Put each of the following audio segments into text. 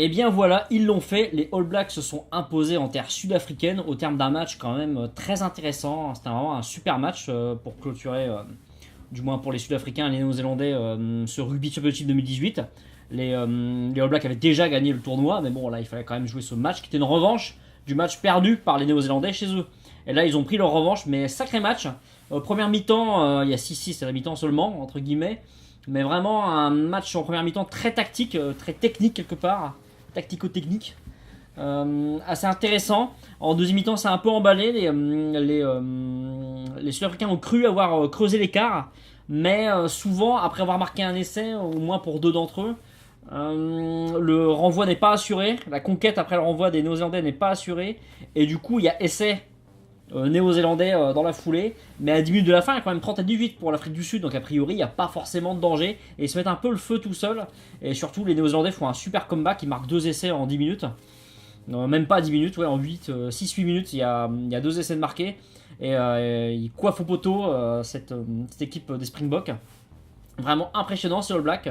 Et bien voilà, ils l'ont fait. Les All Blacks se sont imposés en terre sud-africaine au terme d'un match quand même très intéressant. C'était vraiment un super match pour clôturer, du moins pour les Sud-Africains et les Néo-Zélandais, ce Rugby Championship 2018. Les All Blacks avaient déjà gagné le tournoi, mais bon, là, il fallait quand même jouer ce match qui était une revanche du match perdu par les Néo-Zélandais chez eux. Et là, ils ont pris leur revanche, mais sacré match. Première mi-temps, il y a 6-6, c'est la mi-temps seulement, entre guillemets. Mais vraiment un match en première mi-temps très tactique, très technique quelque part, tactico-technique. Assez intéressant. En deuxième mi-temps, c'est un peu emballé. Les Sud-Africains ont cru avoir creusé l'écart, mais souvent, après avoir marqué un essai, au moins pour deux d'entre eux, le renvoi n'est pas assuré. La conquête après le renvoi des Néo-Zélandais n'est pas assurée. Et du coup, il y a essai néo-zélandais dans la foulée. Mais à 10 minutes de la fin, il y a quand même 30-18 pour l'Afrique du Sud. Donc a priori, il n'y a pas forcément de danger. Et ils se mettent un peu le feu tout seuls. Et surtout, les Néo-Zélandais font un super comeback. Ils marquent deux essais en 10 minutes. Non, même pas 10 minutes, ouais, en 6-8 minutes, il y a deux essais de marqués. Et ils coiffent au poteau cette équipe des Springboks. Vraiment impressionnant, c'est All Black.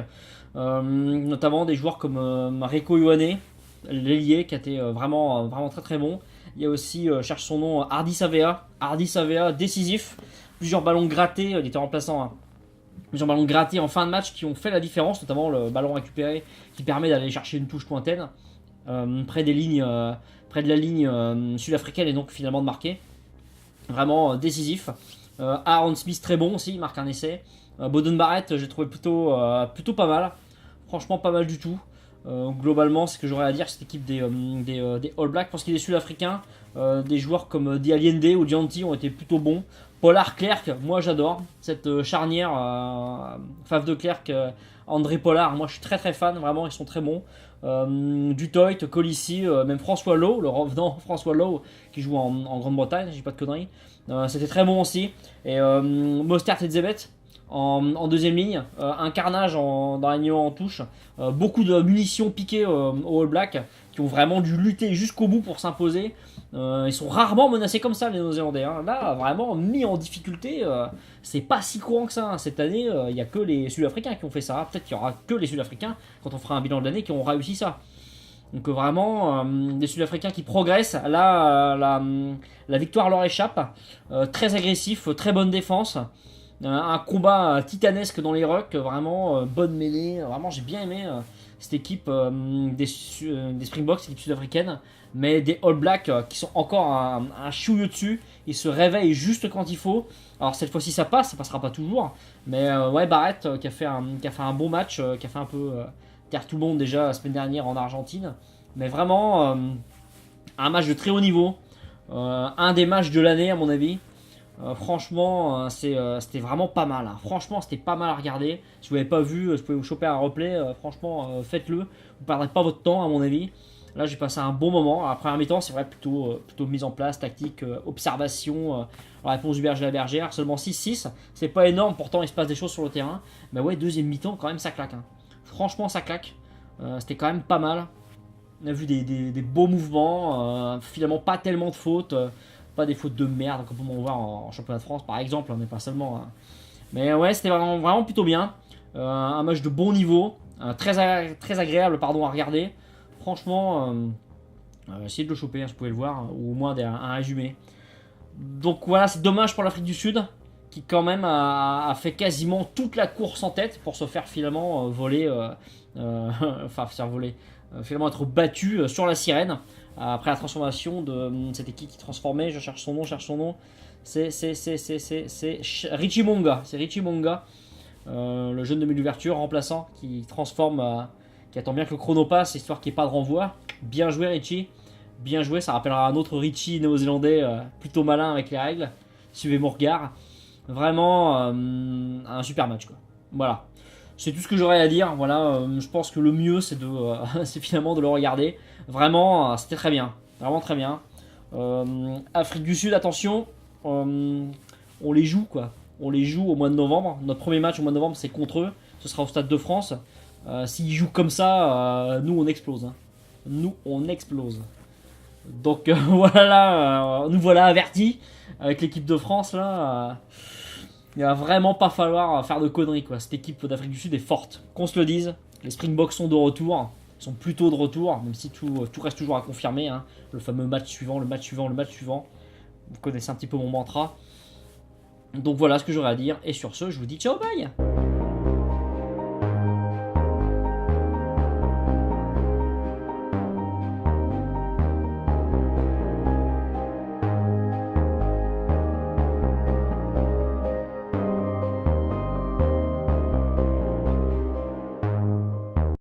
Notamment des joueurs comme Mareko Ioane, l'ailier, qui a été vraiment très très bon. Il y a aussi, cherche son nom, Hardy Savea. Hardy Savea, décisif. Plusieurs ballons grattés, il était remplaçant. Hein. Plusieurs ballons grattés en fin de match qui ont fait la différence, notamment le ballon récupéré qui permet d'aller chercher une touche lointaine près de la ligne sud-africaine et donc finalement de marquer. Vraiment décisif. Aaron Smith très bon aussi, il marque un essai. Boden Barrett, j'ai trouvé plutôt pas mal. Franchement, pas mal du tout. Globalement, ce que j'aurais à dire, cette équipe des All Blacks, parce qu'il est sud-africain, des joueurs comme Di Allende ou Dianti ont été plutôt bons. Pollard, Clerc, moi j'adore cette charnière Faf de Clerc, André Pollard, moi je suis très très fan, vraiment ils sont très bons. Dutoit, Colissi, même François Lowe, le revenant François Lowe qui joue en Grande-Bretagne, je dis pas de conneries. C'était très bon aussi. Et Mostert et Zebet en deuxième ligne, un carnage dans la ligne en touche, beaucoup de munitions piquées aux All Blacks qui ont vraiment dû lutter jusqu'au bout pour s'imposer. Ils sont rarement menacés comme ça les Néo-Zélandais. Hein. Là, vraiment mis en difficulté, c'est pas si courant que ça. Hein. Cette année, il n'y a que les Sud-Africains qui ont fait ça. Peut-être qu'il y aura que les Sud-Africains, quand on fera un bilan de l'année, qui ont réussi ça. Donc vraiment, des Sud-Africains qui progressent. Là, la victoire leur échappe. Très agressif, très bonne défense. Un combat titanesque dans les rucks, vraiment bonne mêlée. Vraiment, j'ai bien aimé cette équipe des Springboks, cette équipe sud-africaine. Mais des All Blacks qui sont encore un chouille au-dessus. Ils se réveillent juste quand il faut. Alors cette fois-ci ça passera pas toujours. Mais ouais, Barrett qui a fait un bon match, qui a fait un peu taire tout le monde déjà la semaine dernière en Argentine. Mais vraiment un match de très haut niveau. Un des matchs de l'année à mon avis. Franchement, c'était vraiment pas mal. Hein. Franchement, c'était pas mal à regarder. Si vous l'avez pas vu, je pouvez vous choper un replay. Franchement, faites-le. Vous ne perdrez pas votre temps, à mon avis. Là, j'ai passé un bon moment. À la première mi-temps, c'est vrai, plutôt mise en place, tactique, observation. La réponse du berger à la bergère, seulement 6-6. C'est pas énorme, pourtant il se passe des choses sur le terrain. Mais ouais, deuxième mi-temps, quand même, ça claque. Hein. Franchement, ça claque. C'était quand même pas mal. On a vu des beaux mouvements. Finalement, pas tellement de fautes. Pas des fautes de merde comme on peut en voir en championnat de France par exemple, mais pas seulement. Hein. Mais ouais, c'était vraiment plutôt bien. Un match de bon niveau, très agréable pardon, à regarder. Franchement, essayez de le choper, hein, si vous pouvez le voir, ou au moins un résumé. Donc voilà, c'est dommage pour l'Afrique du Sud, qui quand même a fait quasiment toute la course en tête pour se faire finalement voler, enfin faire voler, finalement être battu sur la sirène. Après la transformation de cette équipe qui transformait, je cherche son nom, c'est Richie Monga, le jeune de milieu d'ouverture remplaçant qui transforme, qui attend bien que le chrono passe histoire qu'il n'y ait pas de renvoi. Bien joué Richie, bien joué, ça rappellera un autre Richie néo-zélandais plutôt malin avec les règles. Suivez mon regard, vraiment un super match quoi. Voilà. C'est tout ce que j'aurais à dire. Voilà, je pense que le mieux c'est c'est finalement de le regarder. Vraiment, c'était très bien. Vraiment très bien. Afrique du Sud, attention. On les joue quoi. On les joue au mois de novembre. Notre premier match au mois de novembre c'est contre eux. Ce sera au Stade de France. S'ils jouent comme ça, nous on explose. Hein. Nous on explose. Donc voilà, nous voilà avertis avec l'équipe de France là. Il va vraiment pas falloir faire de conneries quoi. Cette équipe d'Afrique du Sud est forte. Qu'on se le dise, les Springboks sont de retour. Ils sont plutôt de retour, même si tout reste toujours à confirmer. Hein. Le fameux match suivant, le match suivant, le match suivant. Vous connaissez un petit peu mon mantra. Donc voilà ce que j'aurais à dire. Et sur ce, je vous dis ciao, bye!